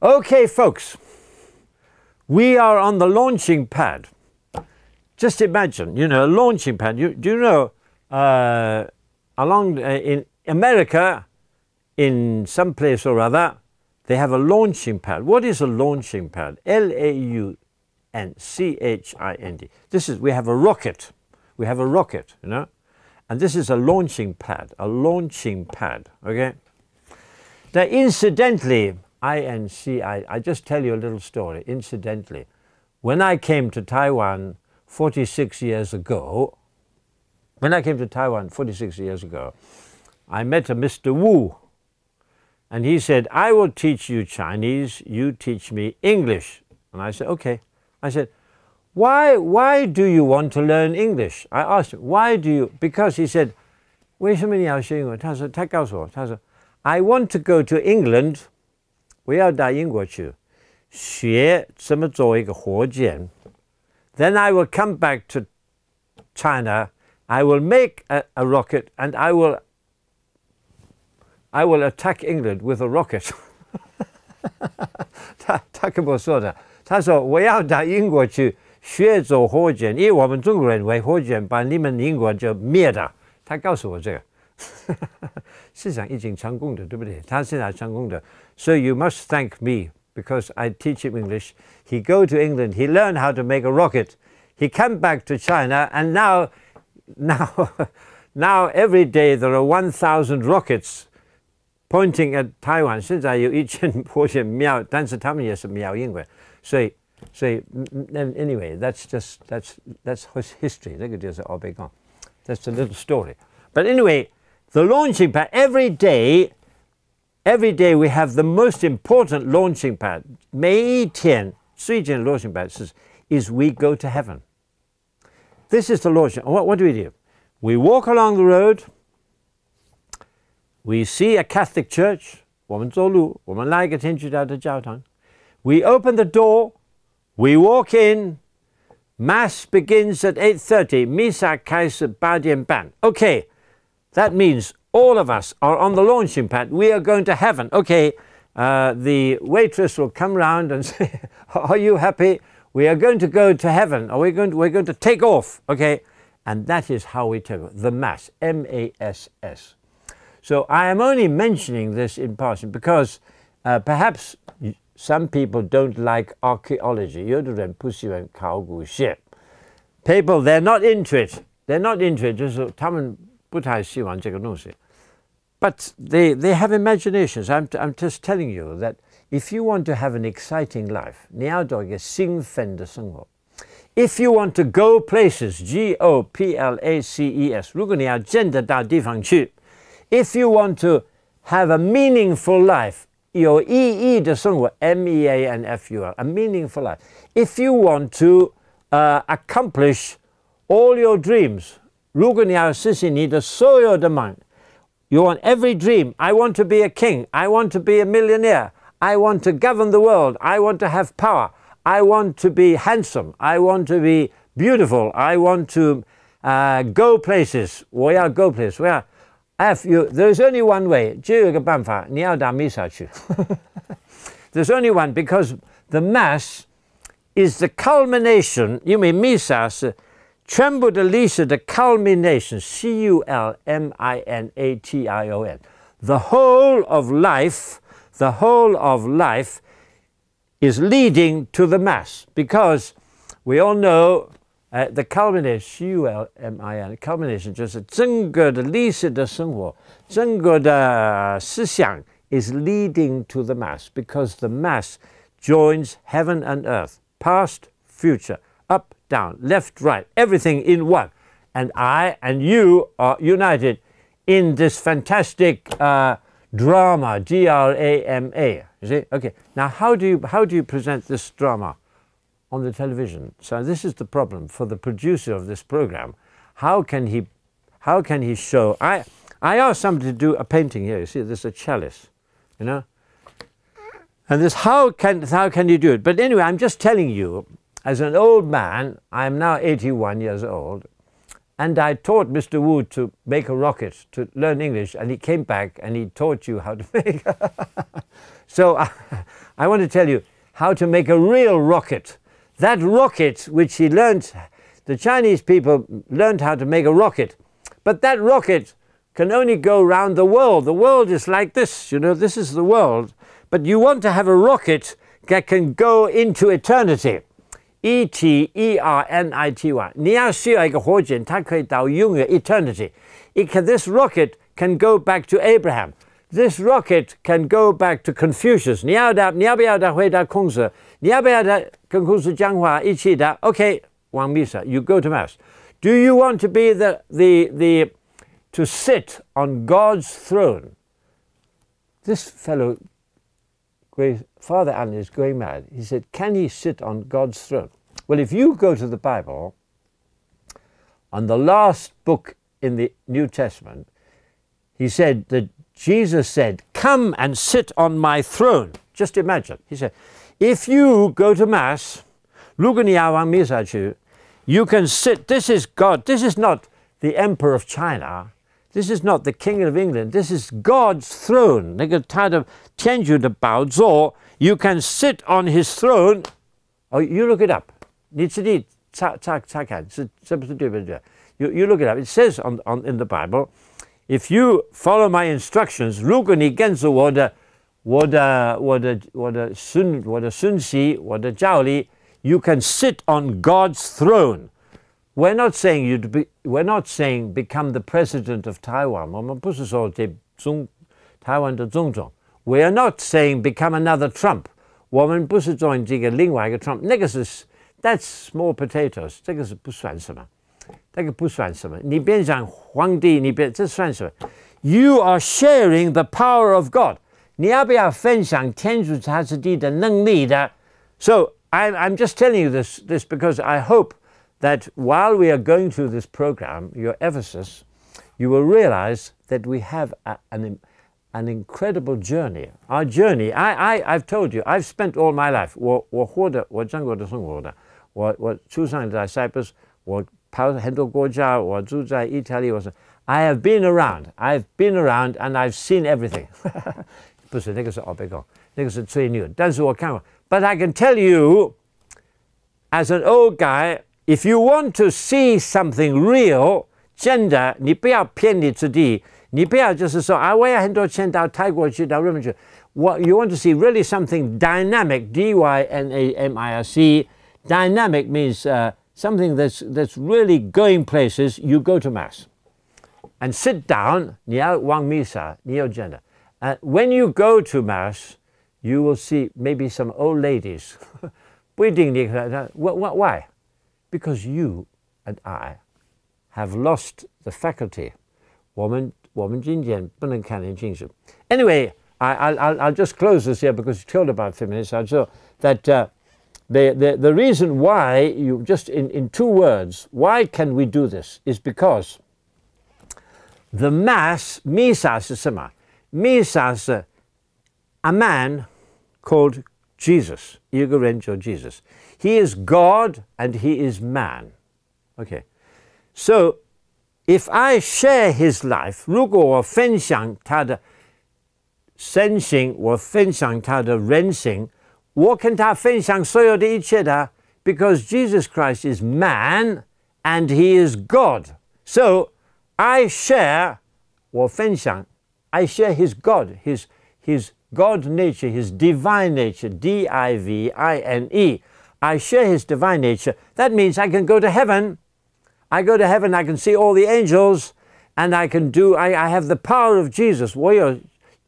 Okay, folks, we are on the launching pad. Just imagine, you know, a launching pad. Do you know, in America, in some place or other, they have a launching pad. What is a launching pad? L-A-U-N-C-H-I-N-D. We have a rocket. We have a rocket, you know, and this is a launching pad, okay? Now, incidentally, I just tell you a little story. Incidentally, when I came to Taiwan 46 years ago, I met a Mr. Wu, and he said, I will teach you Chinese, you teach me English. And I said, okay. I said, why do you want to learn English? I asked him, why do you? Because he said, 为什么你要学英文？他告诉我，他说 I want to go to England. 我要到英国去，学怎么做一个火箭。Then I will come back to China. I will make a rocket, and I will attack England with a rocket. 他跟我说的，他说我要到英国去学做火箭，因为我们中国人为火箭把你们英国就灭了。他告诉我这个。思想已经成功的，对不对？他现在成功的。So you must thank me because I teach him English. He go to England. He learned how to make a rocket. He come back to China, and now every day there are 1,000 rockets pointing at Taiwan. 现在有1000火箭瞄，但是他们也是瞄英文。所以 anyway, that's history. 这个就是我被讲。That's a little story. But anyway. The launching pad, every day we have the most important launching pad. 每一天最近 launching pad is we go to heaven. This is the launching. What do we do? We walk along the road. We see a Catholic church. 我们走路，我们来一个天主教的教堂。We open the door. We walk in. Mass begins at 8:30. Misa 开始8点半. Okay. That means all of us are on the launching pad. We are going to heaven. Okay, the waitress will come round and say, are you happy? We are going to go to heaven. We're going to take off. Okay, and that is how we take off. The Mass, M-A-S-S. So I am only mentioning this in passing because perhaps some people don't like archaeology. 有的人不喜欢考古学. People, they're not into it. They're not into it. 就是他们不太喜欢这个东西. But they have imaginations. I'm just telling you that if you want to have an exciting life, 你要做一个兴奋的生活. If you want to go places, G-O-P-L-A-C-E-S, 如果你要真的到地方去. If you want to have a meaningful life, 有意义的生活, M-E-A-N-F-U-R, a meaningful life. If you want to accomplish all your dreams, 如果你要实现你的所有的梦, you want every dream. I want to be a king. I want to be a millionaire. I want to govern the world. I want to have power. I want to be handsome. I want to be beautiful. I want to go places. 我要 go places. There's only one way. 只有一个办法，你要到弥撒去。There's only one, because the Mass is the culmination. 因为弥撒是全部的历史的 culmination, C-U-L-M-I-N-A-T-I-O-N. The whole of life is leading to the Mass, because we all know the culmination, C-U-L-M-I-N, culmination 就是整个的历史的生活，整个的思想 is leading to the Mass, because the Mass joins heaven and earth, past, future, up, down, left, right, everything in one. And I and you are united in this fantastic drama, D-R-A-M-A. You see? Okay. Now, how do you present this drama on the television? So this is the problem for the producer of this program. How can he show? I asked somebody to do a painting here. You see, there's a chalice, you know. And this, how can you do it? But anyway, I'm just telling you. As an old man, I'm now 81 years old, and I taught Mr. Wu to make a rocket, to learn English, and he came back and he taught you how to make. So I want to tell you how to make a real rocket. That rocket which he learned, the Chinese people learned how to make a rocket. But that rocket can only go around the world. The world is like this, you know, this is the world. But you want to have a rocket that can go into eternity. E-T-E-R-N-I-T-Y. 你要需要一个火箭，它可以到永远 eternity. This rocket can go back to Abraham. This rocket can go back to Confucius. 你要不要的回答孔子？你要不要的跟孔子讲话一起的 ？Okay, 往弥撒 you go to mass. Do you want to be to sit on God's throne? This fellow, Fr Alan, is going mad. He said, can he sit on God's throne? Well, if you go to the Bible, on the last book in the New Testament, he said that Jesus said, come and sit on my throne. Just imagine. He said, if you go to Mass, 如果你要往弥撒去, you can sit. This is God. This is not the Emperor of China. This is not the King of England. This is God's throne. 那个他的天主的宝座, you can sit on his throne. Oh, you look it up. 你自己查看，是不是对不对? You look it up. It says in the Bible, if you follow my instructions, 如果你跟着我的讯息，我的教理, you can sit on God's throne. We're not saying become the president of Taiwan. 我们不是说台湾的总统. We are not saying become another Trump. 我们不是做这个另外一个 Trump. 那个是 that's small potatoes. 这个是不算什么。这个不算什么。你变成皇帝，这算什么？ You are sharing the power of God. 你要不要分享天主他自己的能力的? So I'm just telling you this because I hope that while we are going through this program, your Ephesus, you will realize that we have an incredible journey. Our journey, I've told you, I've spent all my life. 我中国的生活的，我出生在 Cyprus， 我跑很多国家，我住在意大利，I have been around, and I've seen everything. 不是，那个是奥贝贡，那个是吹牛，但是我看过。But I can tell you, as an old guy, if you want to see something real, 真的，你不要骗你自己，你不要就是说啊，我有很多钱到泰国去，到日本去。What you want to see really something dynamic, D-Y-N-A-M-I-C. Dynamic means something that's really going places. You go to Mass. And sit down, 你要往弥撒，你要真的。When you go to Mass, you will see maybe some old ladies. 不一定你看 Why? Because you and I have lost the faculty. 我们今天不能看得清楚。Anyway, I'll just close this here because you told about feminists. I saw that the reason why you just in 2 words, why can we do this is because the Mass, Misa 是什么? Misa 是 a man called Jesus. 一个人叫 Jesus. He is God and he is man. Okay. So, if I share his life, 如果我分享他的身性，我分享他的人性，我跟他分享所有的一切的 because Jesus Christ is man and he is God. So, I share, 我分享 I share his God, his God nature, his divine nature, D-I-V-I-N-E. I share his divine nature. That means I can go to heaven. I go to heaven, I can see all the angels, and I have the power of Jesus. 我有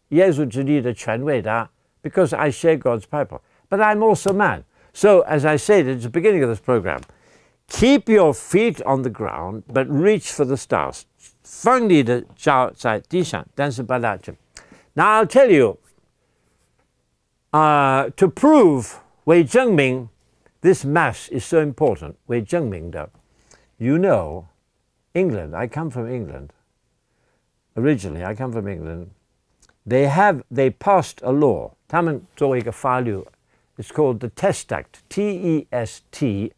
耶稣基督的权威的 because I share God's power. But I'm also man. So, as I said at the beginning of this program, keep your feet on the ground, but reach for the stars. 放你的脚在地上，但是不拉紧。Now I'll tell you, to prove 为证明 this Mass is so important, 为证明的 you know, England, I come from England. Originally, I come from England. They passed a law. 他们做一个法律 It's called the Test Act, T-E-S-T,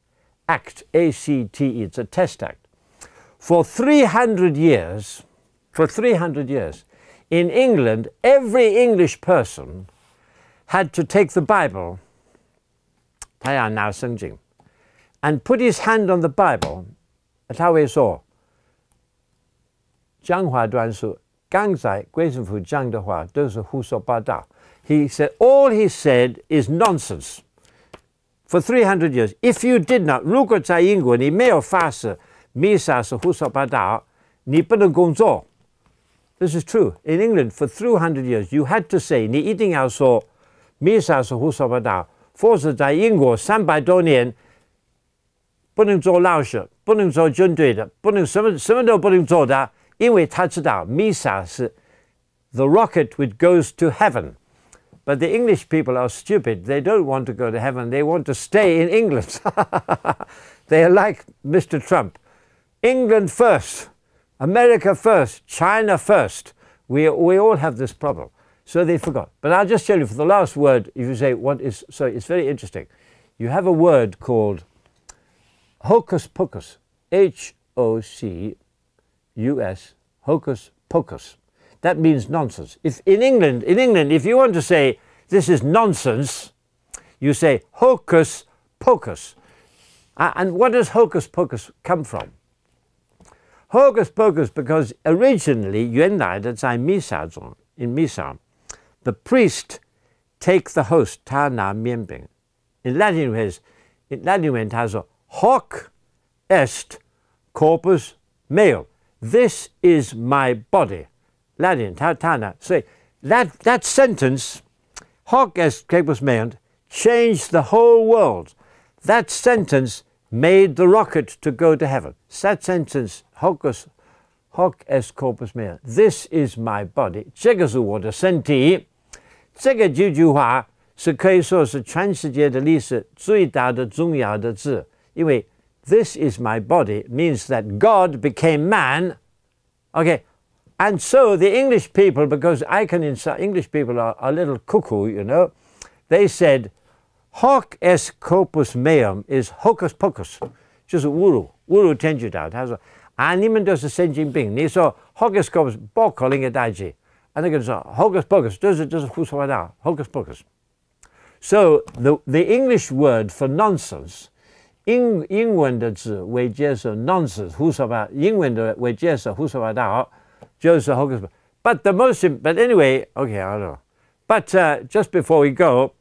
Act, A-C-T-E, it's a Test Act. For 300 years, in England, every English person had to take the Bible, 他要拿圣经 and put his hand on the Bible, 他会说讲话段数刚才贵神父讲的话都是胡说八道 He said all he said is nonsense for 300 years. If you did not, 如果在英国你没有发誓弥撒是胡说八道，你不能工作。This is true. In England, for 300 years, you had to say, 你一定要说弥撒是胡说八道，否则在英国300多年不能做老师，不能做军队的，不能什么都不能做的，因为他知道弥撒是 the rocket which goes to heaven. But the English people are stupid. They don't want to go to heaven. They want to stay in England. They are like Mr. Trump. England first, America first, China first. We all have this problem. So they forgot. But I'll just tell you for the last word, if you say what is, so it's very interesting. You have a word called hocus pocus. H-O-C-U-S, hocus pocus. That means nonsense. If in England, if you want to say this is nonsense, you say hocus pocus. And what does hocus pocus come from? Hocus pocus because originally, 原来的在弥撒中 in Misa, the priest take the host, 他拿面饼 In Latin,他说 hoc est corpus meum. This is my body. Latin, 他拿 So that sentence, hoc est corpus meum, changed the whole world. That sentence made the rocket to go to heaven. That sentence, hoc est corpus meum. This is my body. 这个是我的身体。这个几句话是可以说是全世界的历史最大的重要的字，因为 this is my body means that God became man. Okay, and so the English people, because English people are a little cuckoo, you know, they said hoc est corpus meum is hocus pocus, 就是侮辱天主教。他说啊，你们都是神经病。你说 hocus corpus 不可能的代志，啊，那个说 hocus pocus 就是胡说八道 hocus pocus。So the English word for nonsense, 英文的字为解释 nonsense 胡说八道，英文的为解释胡说八道就是 hocus pocus。But anyway, okay, I don't know. But just before we go,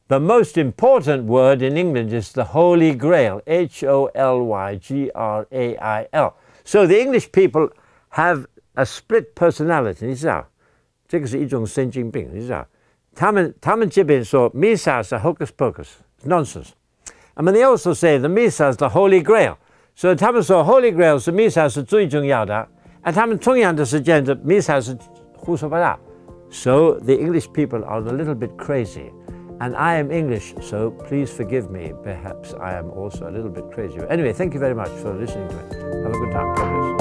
the most important word in England is the Holy Grail, H-O-L-Y-G-R-A-I-L. So the English people have a split personality, 你知道，这个是一种神经病，你知道，他们这边说弥撒是 hocus pocus, nonsense. And they also say the Misa is the Holy Grail. So 他们说 Holy Grail 是弥撒是最重要的，而他们同样的时间的弥撒是胡说八道。So the English people are a little bit crazy. And I am English, so please forgive me. Perhaps I am also a little bit crazy. Anyway, thank you very much for listening to it. Have a good time. God bless.